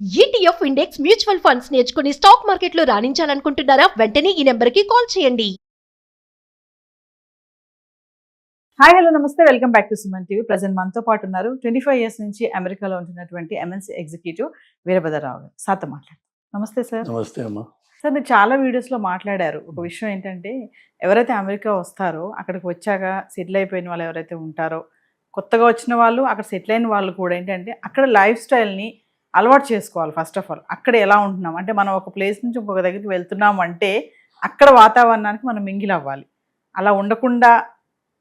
ETF index mutual funds నేర్చుకుని stock మార్కెట్లో రాణించాలనుకుంటున్నారా? వెంటనే ఈ నెంబర్కి కాల్ చేయండి. హాయ్ హలో నమస్తే, welcome back to Suman TV. Present మనతో పాటు ఉన్నారు 25 ఇయర్స్ నుంచి అమెరికాలో ఉంటున్నటువంటి ఎంఎన్సీ ఎగ్జిక్యూటివ్ వీరభద్రరావు గారు. సార్తో మాట్లాడతాం. నమస్తే సార్. నమస్తే అమ్మా. సార్, మీరు చాలా వీడియోస్లో మాట్లాడారు. ఒక విషయం ఏంటంటే, ఎవరైతే అమెరికా వస్తారో అక్కడికి వచ్చాక సెటిల్ అయిపోయిన వాళ్ళు ఎవరైతే ఉంటారో, కొత్తగా వచ్చిన వాళ్ళు, అక్కడ సెటిల్ అయిన వాళ్ళు కూడా ఏంటంటే అక్కడ లైఫ్ స్టైల్ని అలవాటు చేసుకోవాలి. ఫస్ట్ ఆఫ్ ఆల్ అక్కడ ఎలా ఉంటున్నాం అంటే, మనం ఒక ప్లేస్ నుంచి ఇంకొక దగ్గరికి వెళ్తున్నాం అంటే అక్కడ వాతావరణానికి మనం మింగిల్ అవ్వాలి. అలా ఉండకుండా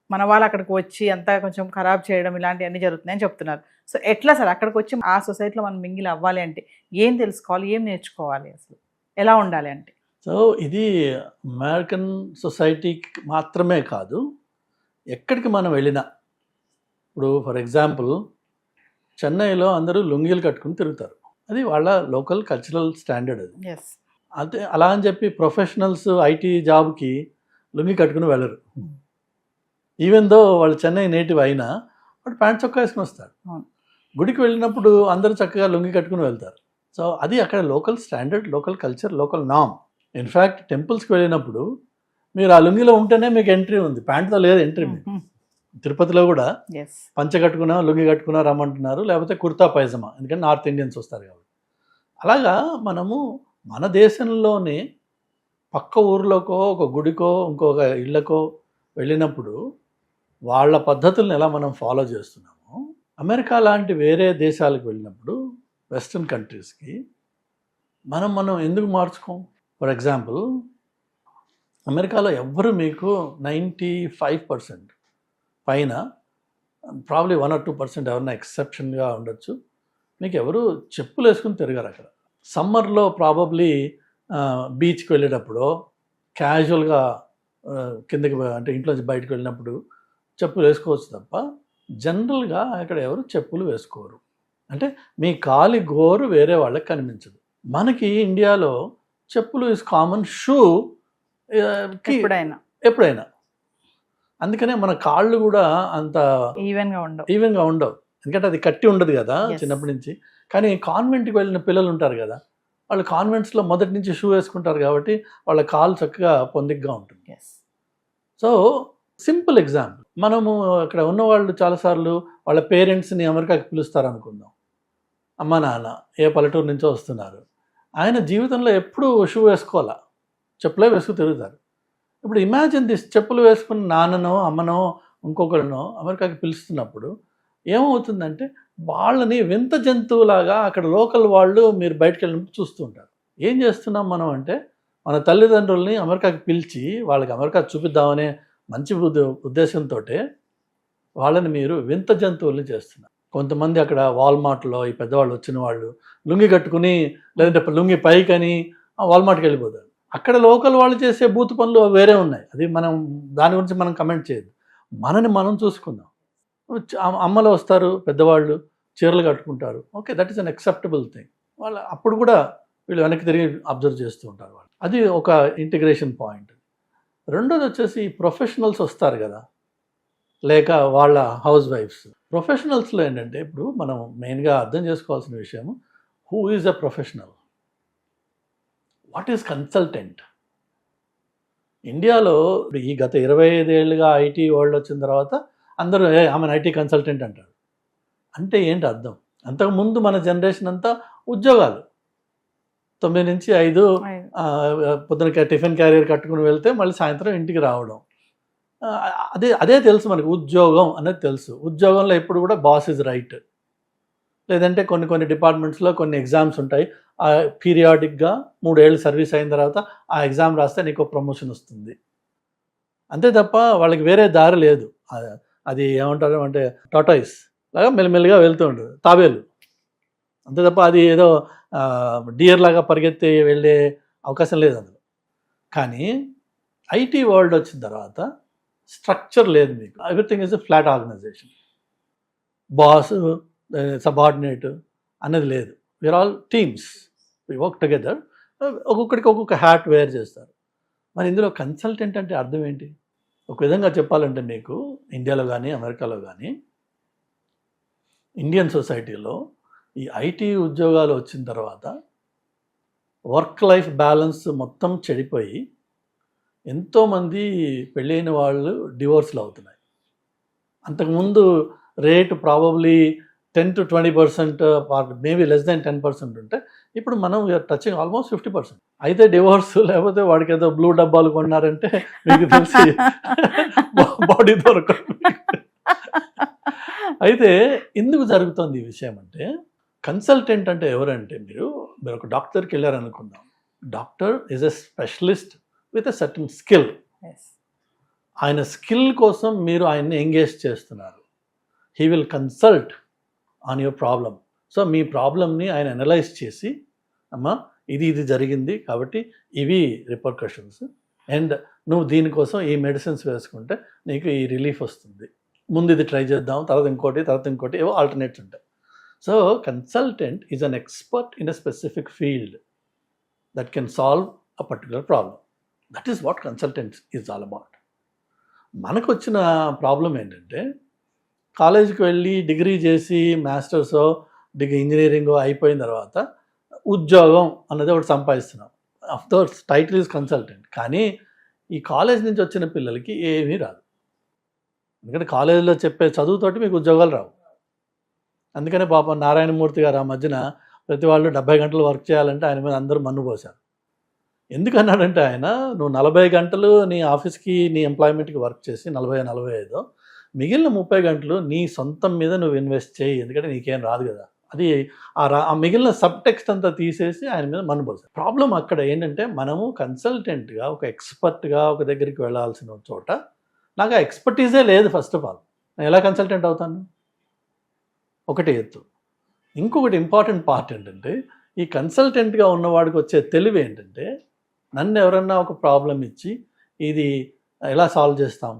మన వాళ్ళు అక్కడికి వచ్చి అంతా కొంచెం ఖరాబ్ చేయడం ఇలాంటివన్నీ జరుగుతున్నాయని చెప్తున్నారు. సో ఎట్లా సార్ అక్కడికి వచ్చి ఆ సొసైటీలో మనం మింగిల్ అవ్వాలి అంటే ఏం తెలుసుకోవాలి, ఏం నేర్చుకోవాలి, అసలు ఎలా ఉండాలి అంటే? సో ఇది అమెరికన్ సొసైటీకి మాత్రమే కాదు, ఎక్కడికి మనం వెళ్ళినా. ఇప్పుడు ఫర్ ఎగ్జాంపుల్ చెన్నైలో అందరూ లుంగీలు కట్టుకుని తిరుగుతారు. అది వాళ్ళ లోకల్ కల్చరల్ స్టాండర్డ్. అది ఎస్. అదే అలా అని చెప్పి ప్రొఫెషనల్స్ ఐటీ జాబ్కి లుంగి కట్టుకుని వెళ్ళరు. ఈవెన్ దో వాళ్ళు చెన్నై నేటివ్ అయినా వాడు ప్యాంట్ చొక్కా వేసుకుని వస్తాడు. గుడికి వెళ్ళినప్పుడు అందరూ చక్కగా లుంగి కట్టుకుని వెళ్తారు. సో అది అక్కడ local standard, local culture, local నామ్. ఇన్ఫ్యాక్ట్ టెంపుల్స్కి వెళ్ళినప్పుడు మీరు ఆ లుంగిలో ఉంటేనే మీకు ఎంట్రీ ఉంది, ప్యాంట్తో లేదు ఎంట్రీ. తిరుపతిలో కూడా పంచ కట్టుకున్నా లుంగి కట్టుకున్నా రమ్మంటున్నారు, లేకపోతే కుర్తా పైజమా, ఎందుకంటే నార్త్ ఇండియన్స్ వస్తారు కాబట్టి. అలాగా మనము మన దేశంలోనే పక్క ఊర్లోకో ఒక గుడికో ఇంకొక ఇళ్ళకో వెళ్ళినప్పుడు వాళ్ళ పద్ధతులను ఎలా మనం ఫాలో చేస్తున్నామో, అమెరికా లాంటి వేరే దేశాలకు వెళ్ళినప్పుడు వెస్ట్రన్ కంట్రీస్కి మనం ఎందుకు మార్చుకోం? ఫర్ ఎగ్జాంపుల్ అమెరికాలో ఎవ్వరు మీకు 95% పైన, ప్రాబ్లీ 1 or 2% ఎవరైనా ఎక్సెప్షన్గా ఉండొచ్చు, మీకు ఎవరు చెప్పులు వేసుకుని తిరగారు. అక్కడ సమ్మర్లో ప్రాబబ్లీ బీచ్కి వెళ్ళేటప్పుడు క్యాజువల్గా కిందకి అంటే ఇంట్లోంచి బయటకు వెళ్ళినప్పుడు చెప్పులు వేసుకోవచ్చు తప్ప జనరల్గా అక్కడ ఎవరు చెప్పులు వేసుకోరు. అంటే మీ కాలి గోరు వేరే వాళ్ళకి కనిపించదు. మనకి ఇండియాలో చెప్పులు ఇస్ కామన్, షూ ఎప్పుడైనా. అందుకనే మన కాళ్ళు కూడా అంత ఈవెన్గా ఉండవు, ఎందుకంటే అది కట్టి ఉండదు కదా చిన్నప్పటి నుంచి. కానీ కాన్వెంట్కి వెళ్ళిన పిల్లలు ఉంటారు కదా, వాళ్ళు కాన్వెంట్స్లో మొదటి నుంచి షూ వేసుకుంటారు కాబట్టి వాళ్ళ కాలు చక్కగా పొందిగ్గా ఉంటుంది. సో సింపుల్ ఎగ్జాంపుల్, మనము అక్కడ ఉన్నవాళ్ళు చాలాసార్లు వాళ్ళ పేరెంట్స్ని అమెరికాకి పిలుస్తారు అనుకుందాం. అమ్మ నాన్న ఏ పల్లెటూరు నుంచో వస్తున్నారు, ఆయన జీవితంలో ఎప్పుడూ షూ వేసుకోవాలా, చెప్పులే వేసుకు తిరుగుతారు. ఇప్పుడు ఇమాజిన్ దిస్, చెప్పులు వేసుకుని నాన్ననో అమ్మనో ఇంకొకరినో అమెరికాకి పిలుస్తున్నప్పుడు ఏమవుతుందంటే వాళ్ళని వింత జంతువులాగా అక్కడ లోకల్ వాళ్ళు మీరు బయటకు వెళ్ళినప్పుడు చూస్తూ ఉంటారు. ఏం చేస్తున్నాం మనం అంటే, మన తల్లిదండ్రుల్ని అమెరికాకి పిలిచి వాళ్ళకి అమెరికా చూపిద్దామనే మంచి ఉద్దేశంతో వాళ్ళని మీరు వింత జంతువుల్ని చేస్తున్నారు. కొంతమంది అక్కడ వాల్మార్ట్లో ఈ పెద్దవాళ్ళు వచ్చిన వాళ్ళు లుంగి కట్టుకుని, లేదంటే లుంగి పైకని వాల్మార్ట్కి వెళ్ళిపోతారు. అక్కడ లోకల్ వాళ్ళు చేసే బూతు పనులు వేరే ఉన్నాయి, అది మనం దాని గురించి మనం కమెంట్ చేయదు. మనని మనం చూసుకుందాం. అమ్మలు వస్తారు, పెద్దవాళ్ళు చీరలు కట్టుకుంటారు, okay, that is an acceptable thing. వాళ్ళు అప్పుడు కూడా వీళ్ళు వెనక్కి తిరిగి అబ్జర్వ్ చేస్తూ ఉంటారు వాళ్ళు. అది ఒక ఇంటిగ్రేషన్ పాయింట్. రెండోది వచ్చేసి ప్రొఫెషనల్స్ వస్తారు కదా, లేక వాళ్ళ హౌస్ వైఫ్స్. ప్రొఫెషనల్స్లో ఏంటంటే ఇప్పుడు మనం మెయిన్గా అర్థం చేసుకోవాల్సిన విషయం, who is a professional, what is consultant. ఇండియాలో ఈ గత 25 ఏళ్ళుగా ఐటీ వరల్డ్ వచ్చిన తర్వాత అందరూ ఆమె ఐటీ కన్సల్టెంట్ అంటారు. అంటే ఏంటి అర్థం? అంతకుముందు మన జనరేషన్ అంతా ఉద్యోగాలు 9 నుంచి 5 పొద్దున టిఫిన్ క్యారియర్ కట్టుకుని వెళ్తే మళ్ళీ సాయంత్రం ఇంటికి రావడం, అదే తెలుసు మనకి. ఉద్యోగం అనేది తెలుసు. ఉద్యోగంలో ఎప్పుడు కూడా బాస్ ఇస్ రైట్, లేదంటే కొన్ని డిపార్ట్మెంట్స్లో కొన్ని ఎగ్జామ్స్ ఉంటాయి, పీరియాడిక్గా 3 ఏళ్ళు సర్వీస్ అయిన తర్వాత ఆ ఎగ్జామ్ రాస్తే నీకు ప్రమోషన్ వస్తుంది. అంతే తప్ప వాళ్ళకి వేరే దారి లేదు. అది ఏమంటారు అంటే టాటాయిస్ లాగా మెల్లిమెల్లిగా వెళ్తూ ఉంటుంది, తాబేలు. అంతే తప్ప అది ఏదో డియర్ లాగా పరిగెత్తి వెళ్ళే అవకాశం లేదు అందులో. కానీ ఐటీ వరల్డ్ వచ్చిన తర్వాత స్ట్రక్చర్ లేదు మీకు. Everything is a flat organisation. Boss, subordinate అనేది లేదు. We're all teams, we work together. ఒక్కొక్కడికి ఒక్కొక్క హ్యాట్ వేర్ చేస్తారు. మరి ఇందులో కన్సల్టెంట్ అంటే అర్థం ఏంటి? ఒక విధంగా చెప్పాలంటే మీకు ఇండియాలో కానీ అమెరికాలో కానీ ఇండియన్ సొసైటీలో ఈ ఐటీ ఉద్యోగాలు వచ్చిన తర్వాత వర్క్ లైఫ్ బ్యాలెన్స్ మొత్తం చెడిపోయి ఎంతోమంది పెళ్ళైన వాళ్ళు డివోర్స్లు అవుతున్నాయి. అంతకుముందు rate probably 10-20%, maybe less than 10% ఉంటే ఇప్పుడు మనం వీఆర్ టచింగ్ ఆల్మోస్ట్ 50%. అయితే డివోర్స్, లేకపోతే వాడికి ఏదో బ్లూ డబ్బాలు కొన్నారంటే మీకు తెలిసి బాడీ దొరకదు. అయితే ఎందుకు జరుగుతుంది ఈ విషయం అంటే, కన్సల్టెంట్ అంటే ఎవరంటే, మీరు ఒక డాక్టర్కి వెళ్ళారనుకుందాం. Doctor is a specialist with a certain skill. ఆయన స్కిల్ కోసం మీరు ఆయన్ని ఎంగేజ్ చేస్తున్నారు. He will consult on your problem. So మీ ప్రాబ్లమ్ని ఆయన అనలైజ్ చేసి, అమ్మా ఇది జరిగింది కాబట్టి ఇవి రిపర్కషన్స్, అండ్ నువ్వు దీనికోసం ఈ మెడిసిన్స్ వేసుకుంటే నీకు ఈ రిలీఫ్ వస్తుంది, ముందు ఇది ట్రై చేద్దాం, తర్వాత ఇంకోటి ఏవో ఆల్టర్నేట్స్ ఉంటాయి. So consultant is an expert in a specific field that can solve a particular problem. That is what consultant is all about. మనకు వచ్చిన ప్రాబ్లం ఏంటంటే, కాలేజీకి వెళ్ళి డిగ్రీ చేసి మాస్టర్సో ఇంజనీరింగో అయిపోయిన తర్వాత ఉద్యోగం అన్నది ఒకటి సంపాదిస్తున్నాం. Of course title is consultant, కానీ ఈ కాలేజ్ నుంచి వచ్చిన పిల్లలకి ఏమీ రాదు. ఎందుకంటే కాలేజీలో చెప్పే చదువుతోటి మీకు ఉద్యోగాలు రావు. అందుకనే పాపం నారాయణమూర్తి గారు ఆ మధ్యన ప్రతి వాళ్ళు 70 గంటలు వర్క్ చేయాలంటే ఆయన మీద అందరూ మన్ను పోశారు. ఎందుకన్నాడంటే ఆయన, నువ్వు 40 గంటలు నీ ఆఫీస్కి, నీ ఎంప్లాయ్మెంట్కి వర్క్ చేసి 40-45, మిగిలిన 30 గంటలు నీ సొంతం మీద నువ్వు ఇన్వెస్ట్ చేయి, ఎందుకంటే నీకేం రాదు కదా. అది ఆ మిగిలిన సబ్ టెక్స్ట్ అంతా తీసేసి ఆయన మీద మన్నుపోసారు. ప్రాబ్లం అక్కడ ఏంటంటే, మనము కన్సల్టెంట్గా ఒక ఎక్స్పర్ట్గా ఒక దగ్గరికి వెళ్ళాల్సిన చోట నాకు ఆ ఎక్స్పర్టీజే లేదు. ఫస్ట్ ఆఫ్ ఆల్ నేను ఎలా కన్సల్టెంట్ అవుతాను? ఒకటి ఎత్తు. ఇంకొకటి ఇంపార్టెంట్ పార్ట్ ఏంటంటే, ఈ కన్సల్టెంట్గా ఉన్నవాడికి వచ్చే తెలివి ఏంటంటే, నన్ను ఎవరన్నా ఒక ప్రాబ్లం ఇచ్చి ఇది ఎలా సాల్వ్ చేస్తాం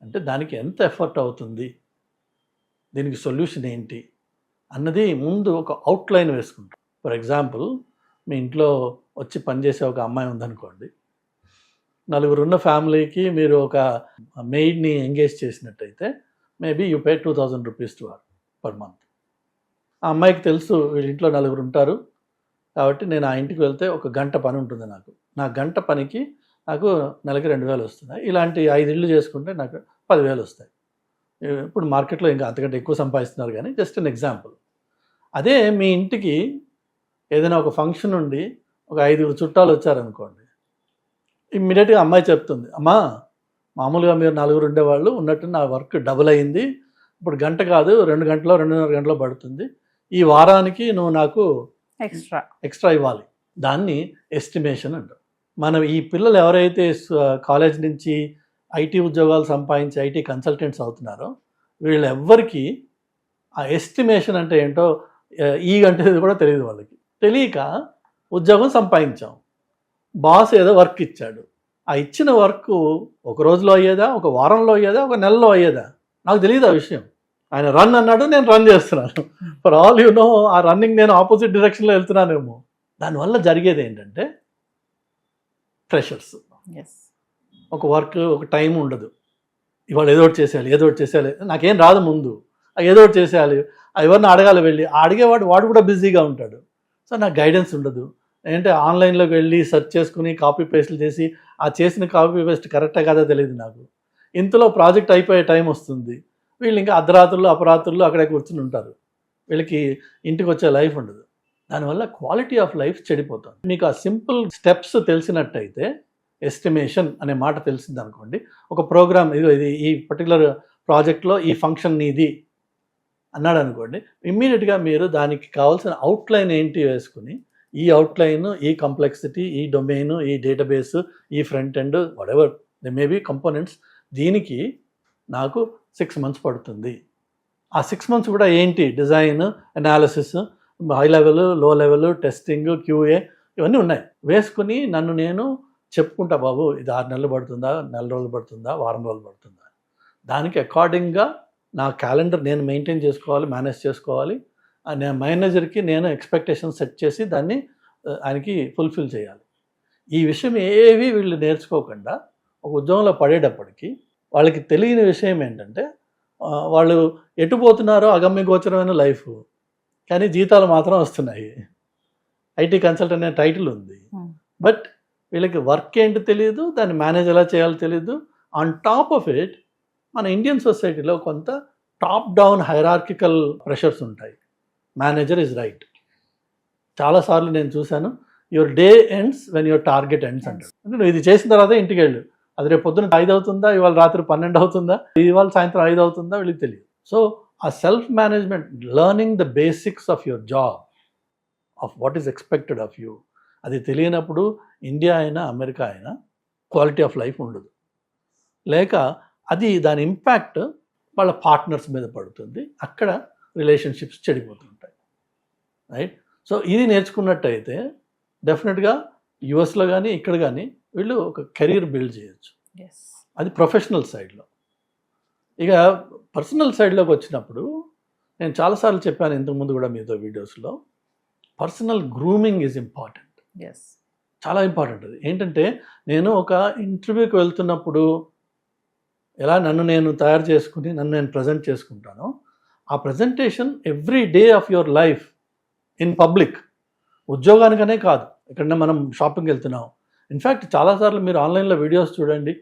అంటే దానికి ఎంత ఎఫర్ట్ అవుతుంది, దీనికి సొల్యూషన్ ఏంటి అన్నది ముందు ఒక అవుట్లైన్ వేసుకుంటాం. ఫర్ ఎగ్జాంపుల్, మీ ఇంట్లో వచ్చి పనిచేసే ఒక అమ్మాయి ఉందనుకోండి, 4 ఉన్న ఫ్యామిలీకి మీరు ఒక మెయిడ్ని ఎంగేజ్ చేసినట్టయితే maybe you pay 2000 rupees to her per month. ఆ అమ్మాయికి తెలుసు వీళ్ళ ఇంట్లో 4 ఉంటారు కాబట్టి నేను ఆ ఇంటికి వెళ్తే ఒక గంట పని ఉంటుంది నాకు, నా గంట పనికి నాకు నెలకి 2000 వస్తున్నాయి. ఇలాంటి 5 ఇళ్ళు చేసుకుంటే నాకు 10,000 వస్తాయి. ఇప్పుడు మార్కెట్లో ఇంకా అంతకంటే ఎక్కువ సంపాదిస్తున్నారు, కానీ జస్ట్ అన్ ఎగ్జాంపుల్. అదే మీ ఇంటికి ఏదైనా ఒక ఫంక్షన్ ఉండి ఒక 5 చుట్టాలు వచ్చారనుకోండి, ఇమ్మీడియట్గా అమ్మాయి చెప్తుంది, అమ్మా మామూలుగా మీరు 4 ఉండేవాళ్ళు ఉన్నట్టు నా వర్క్ డబుల్ అయింది, ఇప్పుడు గంట కాదు 2 గంటలో 2.5 గంటలో పడుతుంది, ఈ వారానికి నువ్వు నాకు ఎక్స్ట్రా ఇవ్వాలి. దాన్ని ఎస్టిమేషన్ అంటారు. మనం ఈ పిల్లలు ఎవరైతే కాలేజ్ నుంచి ఐటీ ఉద్యోగాలు సంపాదించి ఐటీ కన్సల్టెంట్స్ అవుతున్నారో వీళ్ళెవ్వరికి ఆ ఎస్టిమేషన్ అంటే ఏంటో ఈ గంటది కూడా తెలియదు. వాళ్ళకి తెలియక ఉద్యోగం సంపాదించాం, బాస్ ఏదో వర్క్ ఇచ్చాడు, ఆ ఇచ్చిన వర్క్ ఒక రోజులో అయ్యేదా, ఒక వారంలో అయ్యేదా, ఒక నెలలో అయ్యేదా నాకు తెలియదు ఆ విషయం. ఆయన రన్ అన్నాడు, నేను రన్ చేస్తున్నాను. ఫర్ ఆల్ యూ నో ఆ రన్నింగ్ నేను ఆపోజిట్ డైరెక్షన్లో వెళ్తున్నానేమో. దానివల్ల జరిగేది ఏంటంటే ప్రెషర్స్. ఒక వర్క్ ఒక టైం ఉండదు, ఇవాళ ఏదో ఒకటి చేసేయాలి, నాకేం రాదు ముందు, ఏదో ఒకటి చేసేయాలి, ఎవరిని అడగాలి, వెళ్ళి వాడు కూడా బిజీగా ఉంటాడు. సో నాకు గైడెన్స్ ఉండదు. ఏంటంటే ఆన్లైన్లోకి వెళ్ళి సెర్చ్ చేసుకుని కాపీ పేస్ట్లు చేసి ఆ చేసిన కాపీ పేస్ట్ కరెక్టా కాదో తెలియదు నాకు. ఇంతలో ప్రాజెక్ట్ అయిపోయే టైం వస్తుంది, వీళ్ళు ఇంకా అర్ధరాత్రులు అపరాత్రులు అక్కడే కూర్చుని ఉంటారు, వీళ్ళకి ఇంటికి వచ్చే లైఫ్ ఉండదు. దానివల్ల క్వాలిటీ ఆఫ్ లైఫ్ చెడిపోతుంది. మీకు ఆ సింపుల్ స్టెప్స్ తెలిసినట్టయితే, ఎస్టిమేషన్ అనే మాట తెలిసింది అనుకోండి, ఒక ప్రోగ్రామ్ ఇది ఈ పర్టికులర్ ప్రాజెక్ట్లో ఈ ఫంక్షన్ ఇది అన్నాడు అనుకోండి, ఇమ్మీడియట్గా మీరు దానికి కావాల్సిన అవుట్లైన్ ఏంటి వేసుకుని, ఈ అవుట్లైన్, ఈ కంప్లెక్సిటీ, ఈ డొమైన్, ఈ డేటాబేస్, ఈ front end, whatever they may be components, దీనికి నాకు 6 months పడుతుంది. ఆ 6 months కూడా ఏంటి, డిజైన్, అనాలిసిస్, హై లెవెల్, లో లెవెల్, టెస్టింగ్, క్యూఏ, ఇవన్నీ ఉన్నాయి. వేసుకుని నన్ను నేను చెప్పుకుంటా, బాబు ఇది 6 నెలలు పడుతుందా, 4 రోజులు పడుతుందా, వారం రోజులు పడుతుందా, దానికి అకార్డింగ్గా నా క్యాలెండర్ నేను మెయింటైన్ చేసుకోవాలి, మేనేజ్ చేసుకోవాలి. నేను మేనేజర్కి నేను ఎక్స్పెక్టేషన్ సెట్ చేసి దాన్ని ఆయనకి ఫుల్ఫిల్ చేయాలి. ఈ విషయం ఏవి వీళ్ళు నేర్చుకోకుండా ఒక ఉద్యోగంలో పడేటప్పటికి వాళ్ళకి తెలియని విషయం ఏంటంటే, వాళ్ళు ఎటు పోతున్నారో అగమ్య గోచరమైన లైఫ్. కానీ జీతాలు మాత్రం వస్తున్నాయి. ఐటీ కన్సల్టెంట్ అనే టైటిల్ ఉంది, బట్ వీళ్ళకి వర్క్ ఏంటి తెలియదు, దాన్ని మేనేజ్ ఎలా చేయాలో తెలియదు. ఆన్ టాప్ ఆఫ్ ఇట్ మన ఇండియన్ సొసైటీలో కొంత టాప్ డౌన్ హైరార్కికల్ ప్రెషర్స్ ఉంటాయి. Manager is right. చాలాసార్లు నేను చూశాను, your day ends when your target ends అంటారు. అంటే నువ్వు ఇది చేసిన తర్వాత ఇంటికి వెళ్ళు, అది రేపు పొద్దున్న 5 అవుతుందా, ఇవాళ రాత్రి 12 అవుతుందా, ఇవాళ సాయంత్రం 5 అవుతుందా, వీళ్ళకి తెలియదు. సో ఆ self management, learning the basics of your job, of what is expected of you, అది తెలియనప్పుడు ఇండియా అయినా అమెరికా అయినా క్వాలిటీ ఆఫ్ లైఫ్ ఉండదు. లేక అది దాని ఇంపాక్ట్ వాళ్ళ పార్ట్నర్స్ మీద పడుతుంది, అక్కడ రిలేషన్షిప్స్ చెడిపోతుంటాయి. రైట్. సో ఇది నేర్చుకున్నట్టయితే డెఫినెట్గా యుఎస్లో కానీ ఇక్కడ కానీ వీళ్ళు ఒక కెరీర్ బిల్డ్ చేయొచ్చు. అది ప్రొఫెషనల్ సైడ్లో. ఇక పర్సనల్ సైడ్లోకి వచ్చినప్పుడు నేను చాలాసార్లు చెప్పాను ఇంతకుముందు కూడా మీతో వీడియోస్లో, పర్సనల్ గ్రూమింగ్ ఈజ్ ఇంపార్టెంట్. చాలా ఇంపార్టెంట్. అది ఏంటంటే నేను ఒక ఇంటర్వ్యూకి వెళ్తున్నప్పుడు ఎలా నన్ను నేను తయారు చేసుకుని నన్ను నేను ప్రజెంట్ చేసుకుంటానో, ఆ presentation every day of your life in public, ఉద్యోగానికనే కాదు, ఎక్కడన్నా మనం షాపింగ్కి వెళ్తున్నాం. ఇన్ఫ్యాక్ట్ చాలాసార్లు మీరు ఆన్లైన్లో వీడియోస్ చూడండి,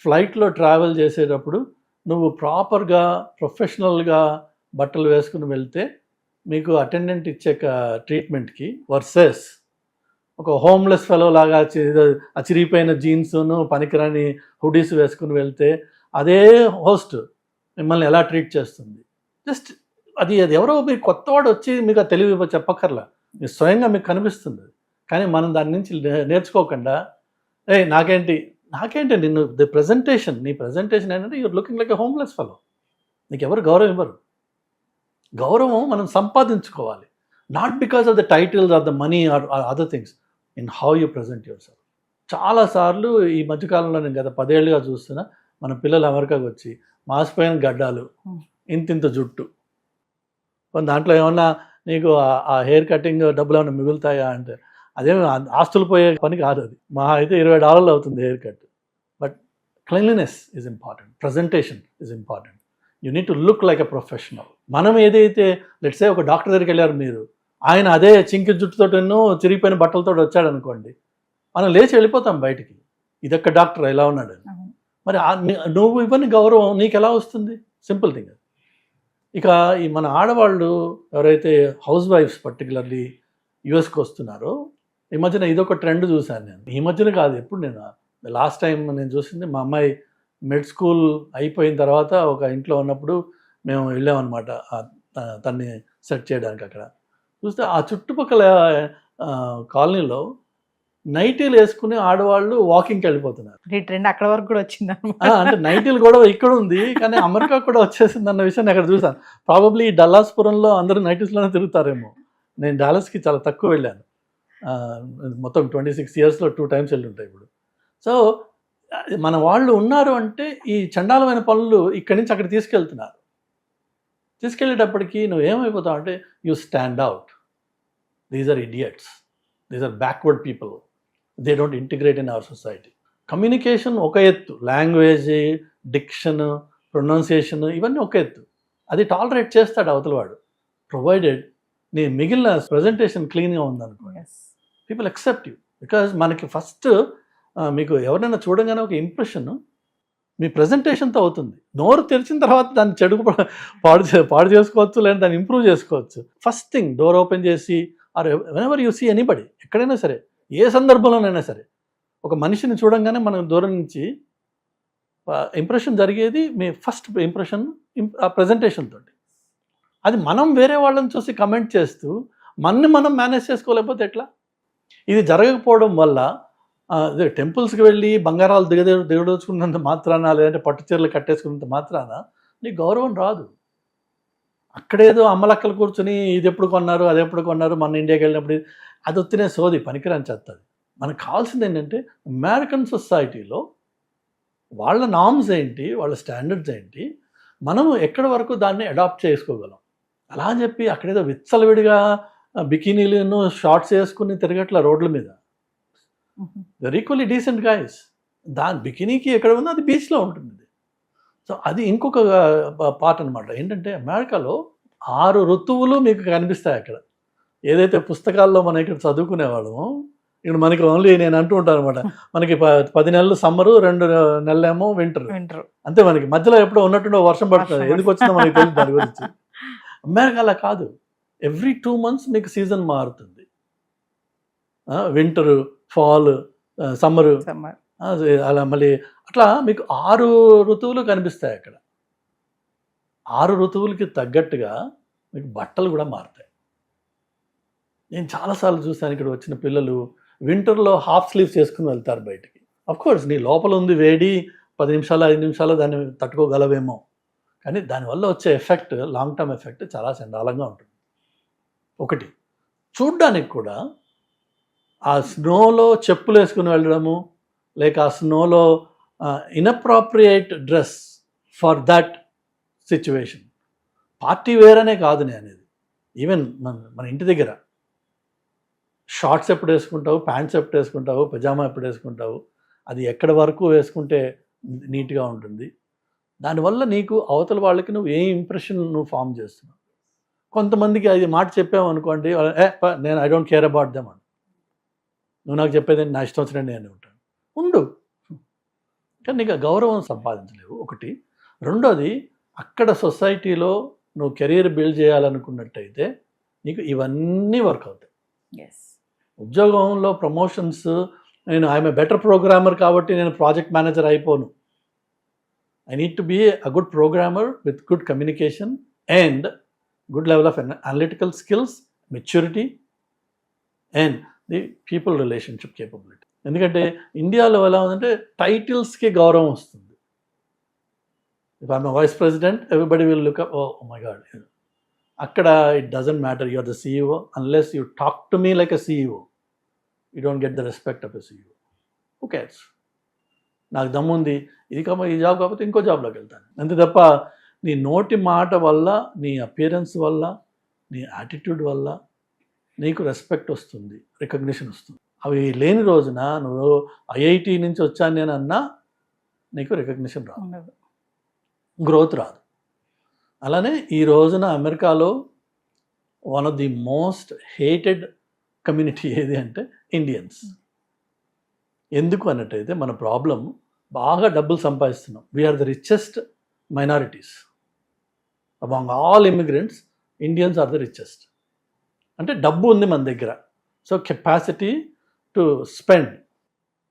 ఫ్లైట్లో ట్రావెల్ చేసేటప్పుడు నువ్వు ప్రాపర్గా ప్రొఫెషనల్గా బట్టలు వేసుకుని వెళ్తే మీకు అటెండెంట్ ఇచ్చే ట్రీట్మెంట్కి వర్సెస్ ఒక హోమ్లెస్ ఫెలో లాగా చిరిగిపోయిన జీన్స్ను పనికిరాని హుడీస్ వేసుకుని వెళ్తే అదే హోస్ట్ మిమ్మల్ని ఎలా ట్రీట్ చేస్తుంది. జస్ట్ అది ఎవరో మీకు కొత్తవాడు వచ్చి మీకు ఆ తెలివి చెప్పక్కర్లా, మీరు స్వయంగా మీకు కనిపిస్తుంది. కానీ మనం దాని నుంచి నేర్చుకోకుండా నాకేంటి నిన్ను నీ ప్రజెంటేషన్ ఏంటంటే you're looking like a homeless fellow. నీకు ఎవరు గౌరవం ఇవ్వరు. గౌరవం మనం సంపాదించుకోవాలి, not because of the titles or the money or other things, in how you present yourself. చాలాసార్లు ఈ మధ్యకాలంలో నేను గత 10 ఏళ్ళుగా చూస్తున్నా, మన పిల్లలు అమెరికాకి వచ్చి మాసిపోయిన గడ్డాలు, ఇంతింత జుట్టు, దాంట్లో ఏమన్నా నీకు ఆ హెయిర్ కటింగ్ డబ్బులు ఏమైనా మిగులుతాయా అంటే అదేమి ఆస్తులు పోయే పని కాదు. అది మహా అయితే $20 అవుతుంది hair cut. But cleanliness is important, presentation is important. You need to look like a professional. మనం ఏదైతే లెట్స్ సే ఒక డాక్టర్ దగ్గరికి వెళ్ళారు మీరు, ఆయన అదే చింకి జుట్టుతో ఎన్నో చిరిగిపోయిన బట్టలతో వచ్చాడు అనుకోండి, మనం లేచి వెళ్ళిపోతాం బయటికి, ఇదొక్క డాక్టర్ ఎలా ఉన్నాడు. మరి నువ్వు ఇవన్నీ గౌరవం నీకు ఎలా వస్తుంది? Simple thing. ఇక ఈ మన ఆడవాళ్ళు ఎవరైతే హౌస్ వైఫ్స్ పర్టికులర్లీ యుఎస్కి వస్తున్నారో, ఈ మధ్యన ఇదొక ట్రెండ్ చూశాను నేను. ఈ మధ్యన కాదు, ఎప్పుడు నేను లాస్ట్ టైం నేను చూసింది, మా అమ్మాయి మిడ్ స్కూల్ అయిపోయిన తర్వాత ఒక ఇంట్లో ఉన్నప్పుడు మేము వెళ్ళామన్నమాట తన్ని సెట్ చేయడానికి. అక్కడ చూస్తే ఆ చుట్టుపక్కల కాలనీలో నైటీలు వేసుకుని ఆడవాళ్ళు వాకింగ్కి వెళ్ళిపోతున్నారు. ఈ ట్రెండ్ అక్కడ వరకు కూడా వచ్చింది. అంటే నైటీలు కూడా ఇక్కడ ఉంది, కానీ అమెరికా కూడా వచ్చేసింది అన్న విషయాన్ని అక్కడ చూసాను. ప్రాబబ్లీ ఈ డల్లాస్పురంలో అందరూ నైటీస్లోనే తిరుగుతారేమో. నేను డాలస్కి చాలా తక్కువ వెళ్ళాను, మొత్తం 26 yearsలో 2 times వెళ్ళి ఉంటాయి ఇప్పుడు. సో మన వాళ్ళు ఉన్నారు అంటే ఈ చండాలమైన పనులు ఇక్కడి నుంచి అక్కడ తీసుకెళ్తున్నారు. తీసుకెళ్ళేటప్పటికి నువ్వు ఏమైపోతావు అంటే you stand out. These are idiots, these are backward people, they don't integrate in our society. Communication ఒక ఎత్తు, లాంగ్వేజ్, డిక్షన్, ప్రొనౌన్సియేషన్ ఇవన్నీ ఒక ఎత్తు, అది టాలరేట్ చేస్తాడు అవతలవాడు, ప్రొవైడెడ్ నీ మిగిలిన ప్రజెంటేషన్ క్లీన్గా ఉందనుకో. People accept you. బికాజ్ మనకి ఫస్ట్ మీకు ఎవరైనా చూడగానే ఒక ఇంప్రెషన్ మీ ప్రజెంటేషన్తో అవుతుంది. నోరు తెరిచిన తర్వాత దాన్ని చెడు పాడు చేసుకోవచ్చు, లేదా దాన్ని ఇంప్రూవ్ చేసుకోవచ్చు. ఫస్ట్ థింగ్ డోర్ ఓపెన్ చేసి, or whenever you see anybody, ఎక్కడైనా సరే, ఏ సందర్భంలోనైనా సరే, ఒక మనిషిని చూడంగానే మనం దూరం నుంచి ఇంప్రెషన్ జరిగేది మీ ఫస్ట్ ఇంప్రెషన్ ఆ ప్రజెంటేషన్ తోటి. అది మనం వేరే వాళ్ళని చూసి కమెంట్ చేస్తూ మనం మేనేజ్ చేసుకోలేకపోతే ఎట్లా? ఇది జరగకపోవడం వల్ల టెంపుల్స్కి వెళ్ళి బంగారాలు దిగదోచుకున్నంత మాత్రాన, లేదంటే పట్టు చీరలు కట్టేసుకున్నంత మాత్రాన నీకు గౌరవం రాదు. అక్కడేదో అమ్మలక్కలు కూర్చొని ఇది ఎప్పుడు కొన్నారు, అది ఎప్పుడు కొన్నారు, మన ఇండియాకి వెళ్ళినప్పుడు అది వస్తేనే సోది, పనికిరాని చేస్తుంది. మనకు కావాల్సింది ఏంటంటే అమెరికన్ సొసైటీలో వాళ్ళ నార్మ్స్ ఏంటి, వాళ్ళ స్టాండర్డ్స్ ఏంటి, మనము ఎక్కడి వరకు దాన్ని అడాప్ట్ చేసుకోగలం. అలా అని చెప్పి అక్కడేదో విచ్చలవిడిగా బికినీలను షార్ట్స్ వేసుకుని తిరగట్ల రోడ్ల మీద. There equally decent guys. దాని బికినీకి ఎక్కడ ఉందో అది బీచ్లో ఉంటుంది. సో అది ఇంకొక పార్ట్ అనమాట. ఏంటంటే అమెరికాలో 6 ఋతువులు మీకు కనిపిస్తాయి అక్కడ. ఏదైతే పుస్తకాల్లో మనం ఇక్కడ చదువుకునేవాళ్ళమో ఇక్కడ మనకి ఓన్లీ నేను అంటూ ఉంటాను అనమాట, మనకి 10 నెలలు సమ్మరు, 2 నెలలేమో వింటర్. అంతే, మనకి మధ్యలో ఎప్పుడో ఉన్నట్టుండో వర్షం పడుతుంది, ఎందుకు వచ్చిందో మనకి తెలియదు దాని గురించి. అమెరికా అలా కాదు, ఎవ్రీ 2 months మీకు సీజన్ మారుతుంది. వింటరు, ఫాల్, సమ్మరు, అలా మళ్ళీ అట్లా మీకు 6 ఋతువులు కనిపిస్తాయి అక్కడ. 6 ఋతువులకి తగ్గట్టుగా మీకు బట్టలు కూడా మారుతాయి. నేను చాలాసార్లు చూసాను ఇక్కడ వచ్చిన పిల్లలు వింటర్లో హాఫ్ స్లీవ్స్ వేసుకుని వెళ్తారు బయటికి. అఫ్కోర్స్ నీ లోపల ఉంది వేడి, 10 నిమిషాలు 5 నిమిషాలు దాన్ని తట్టుకోగలవేమో, కానీ దానివల్ల వచ్చే ఎఫెక్ట్, లాంగ్ టర్మ్ ఎఫెక్ట్ చాలా చండాలంగా ఉంటుంది. ఒకటి, చూడ్డానికి కూడా ఆ స్నోలో చెప్పులు వేసుకుని వెళ్ళడము, లేక ఆ స్నోలో inappropriate dress for that situation. Party wear అనే కాదు నేను అనేది, ఈవెన్ మన ఇంటి దగ్గర షార్ట్స్ ఎప్పుడు వేసుకుంటావు, ప్యాంట్స్ ఎప్పుడు వేసుకుంటావు, పజామా ఎప్పుడు వేసుకుంటావు, అది ఎక్కడి వరకు వేసుకుంటే నీట్గా ఉంటుంది. దానివల్ల నీకు అవతల వాళ్ళకి నువ్వు ఏ ఇంప్రెషన్ నువ్వు ఫామ్ చేస్తున్నావు. కొంతమందికి అది మాట చెప్పావు అనుకోండి, నేను I don't care about them అని, నువ్వు నాకు చెప్పేది నా ఇష్టం వచ్చినట్టు నేను ఉంటాను, ఉండు, కానీ నీకు గౌరవం సంపాదించలేవు. ఒకటి. రెండోది, అక్కడ సొసైటీలో నువ్వు కెరీర్ బిల్డ్ చేయాలనుకున్నట్టయితే నీకు ఇవన్నీ వర్క్ అవుతాయి. ఉద్యోగంలో ప్రమోషన్స్, నేను ఐఎమ్ ఏ బెటర్ ప్రోగ్రామర్ కాబట్టి నేను ప్రాజెక్ట్ మేనేజర్ అయిపోను. I need to be a good programmer with good communication and good level of analytical skills, maturity and the people relationship capability. ఎందుకంటే ఇండియాలో ఎలా ఉందంటే టైటిల్స్కి గౌరవం వస్తుంది. If I'm vice president, everybody will look up, oh my God. అక్కడ it doesn't matter, you are the CEO unless you talk to me like a CEO. You don't get the respect of a CEO. Who cares? నాకు దమ్ముంది, ఇది ఈ job కాకపోతే ఇంకో జాబ్లోకి వెళ్తాను, అంతే తప్ప నీ నోటి మాట వల్ల, నీ అపియరెన్స్ వల్ల, నీ యాటిట్యూడ్ వల్ల నీకు రెస్పెక్ట్ వస్తుంది, రికగ్నిషన్ వస్తుంది. అవి లేని రోజున నువ్వు IIT నుంచి వచ్చాను నేను అన్నా నీకు రికగ్నిషన్ రాదు, గ్రోత్ రాదు. అలానే ఈ రోజున అమెరికాలో one of the most hated community ఏది అంటే ఇండియన్స్. ఎందుకు అన్నట్టయితే మన ప్రాబ్లం, బాగా డబ్బులు సంపాదిస్తున్నాం, we're the richest minorities among all immigrants. Indians are the richest. అంటే డబ్బు ఉంది మన దగ్గర, సో కెపాసిటీ టు స్పెండ్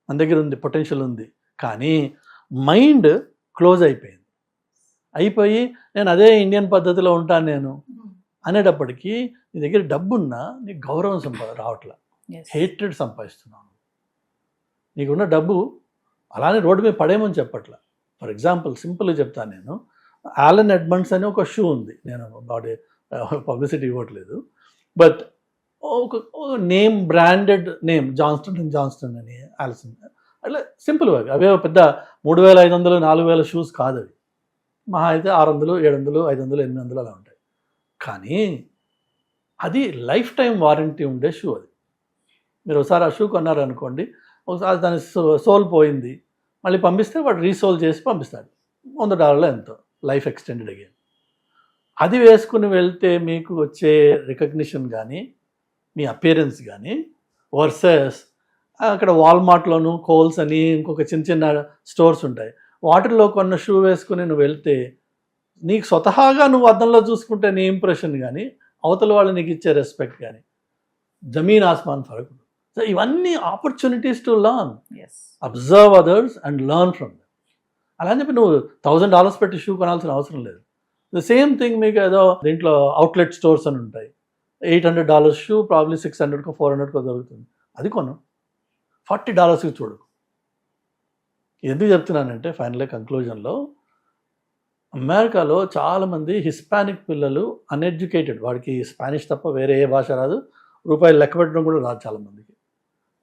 మన దగ్గర ఉంది, పొటెన్షియల్ ఉంది. కానీ మైండ్ క్లోజ్ అయిపోయి నేను అదే ఇండియన్ పద్ధతిలో ఉంటాను నేను అనేటప్పటికీ నీ దగ్గర డబ్బున్నా నీకు గౌరవం రావట్లా, హేట్రెడ్ సంపాదిస్తున్నాను. నీకున్న డబ్బు అలానే రోడ్డు మీద పడేమని చెప్పట్లా. ఫర్ ఎగ్జాంపుల్ సింపుల్గా చెప్తాను నేను, ఆలన్ ఎడ్మండ్స్ అని ఒక షూ ఉంది, నేను బాడీ పబ్లిసిటీ ఇవ్వట్లేదు, బట్ ఒక నేమ్, బ్రాండెడ్ నేమ్, జాన్స్టన్ అని, ఆలిసన్, అట్లా సింపుల్గా అవే పెద్ద 3500 4000 షూస్ కాదు అవి. మహా అయితే 600 700 500 800 అలా ఉంటాయి. కానీ అది లైఫ్ టైం వారంటీ ఉండే షూ. అది మీరు ఒకసారి ఆ షూ కొన్నారనుకోండి, ఒకసారి దాని సోల్ పోయింది, మళ్ళీ పంపిస్తే వాడు రీసోల్ చేసి పంపిస్తాడు, $100 ఎంతో, లైఫ్ ఎక్స్టెండెడ్ అగైన్. అది వేసుకుని వెళ్తే మీకు వచ్చే రికగ్నిషన్ కానీ మీ అపియరెన్స్ కానీ వర్సెస్ అక్కడ వాల్మార్ట్లోను, కోల్స్ అని ఇంకొక చిన్న స్టోర్స్ ఉంటాయి, వాటిల్లో కొన్న షూ వేసుకుని నువ్వు వెళ్తే నీకు స్వతహాగా నువ్వు అద్దంలో చూసుకుంటే నీ ఇంప్రెషన్ కానీ అవతల వాళ్ళు నీకు ఇచ్చే రెస్పెక్ట్ కానీ జమీన్ ఆస్మాన్ ఫరక్. సో ఇవన్నీ opportunities to learn, observe others and learn from them. అలా అని చెప్పి నువ్వు $1000 పెట్టి షూ కొనాల్సిన అవసరం లేదు. ద సేమ్ థింగ్ మీకు ఏదో దీంట్లో అవుట్లెట్ స్టోర్స్ అని ఉంటాయి, $800 షూ ప్రాబ్లీ 600కో 400కో దొరుకుతుంది, అది కొను. $40కి చూడు. ఎందుకు చెప్తున్నానంటే ఫైనల్గా కంక్లూజన్లో, అమెరికాలో చాలామంది హిస్పానిక్ పిల్లలు అన్ఎడ్యుకేటెడ్, వాడికి స్పానిష్ తప్ప వేరే ఏ భాష రాదు, రూపాయలు లెక్క పెట్టడం కూడా రాదు చాలామందికి.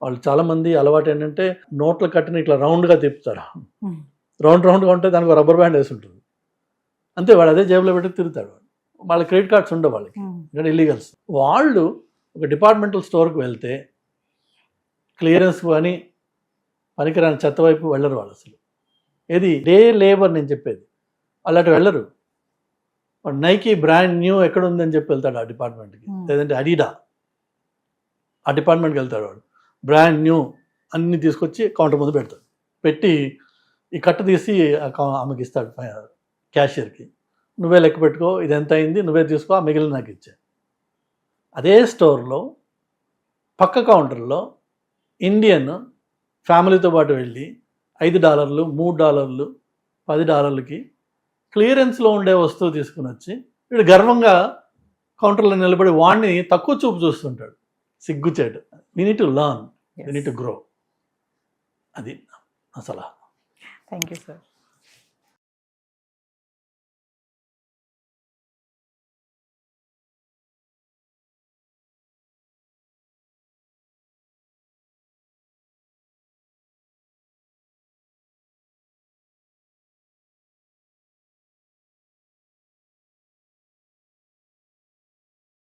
వాళ్ళు చాలామంది అలవాటు ఏంటంటే నోట్లు కట్టిన ఇట్లా రౌండ్గా తిప్పుతారు, రౌండ్గా ఉంటే దానికి రబ్బర్ బ్యాండ్ వేసి ఉంటుంది, అంతే, వాడు అదే జేబులో పెట్టి తిరుగుతాడు. వాళ్ళ క్రెడిట్ కార్డ్స్ ఉండవు వాళ్ళకి, ఇక్కడ ఇల్లీగల్స్. వాళ్ళు ఒక డిపార్ట్మెంటల్ స్టోర్కి వెళ్తే క్లియరెన్స్ అని పనికిరాని చెత్త వైపు వెళ్ళరు వాళ్ళు. అసలు ఏది డే లేబర్ నేను చెప్పేది, వాళ్ళు అటు వెళ్ళరు. వాడు నైకీ బ్రాండ్ న్యూ ఎక్కడ ఉందని చెప్పి వెళ్తాడు ఆ డిపార్ట్మెంట్కి, లేదంటే అడిడా ఆ డిపార్ట్మెంట్కి వెళ్తాడు వాడు. బ్రాండ్ న్యూ అన్నీ తీసుకొచ్చి కౌంటర్ ముందు పెడతాడు. పెట్టి ఈ కట్ట తీసి ఆమెకి ఇస్తాడు క్యాషియర్కి, నువ్వే లెక్క పెట్టుకో, ఇది ఎంత అయింది నువ్వే తీసుకో, ఆ మిగిలిన నాకు ఇచ్చా. అదే స్టోర్లో పక్క కౌంటర్లో ఇండియన్ ఫ్యామిలీతో పాటు వెళ్ళి $5, $3, $10కి క్లియరెన్స్లో ఉండే వస్తువు తీసుకుని వచ్చి వీడు గర్వంగా కౌంటర్లో నిలబడి వాడిని తక్కువ చూపు చూస్తుంటాడు. సిగ్గుచేటు. We need to learn, we need to grow. అది అసలు. Thank you sir.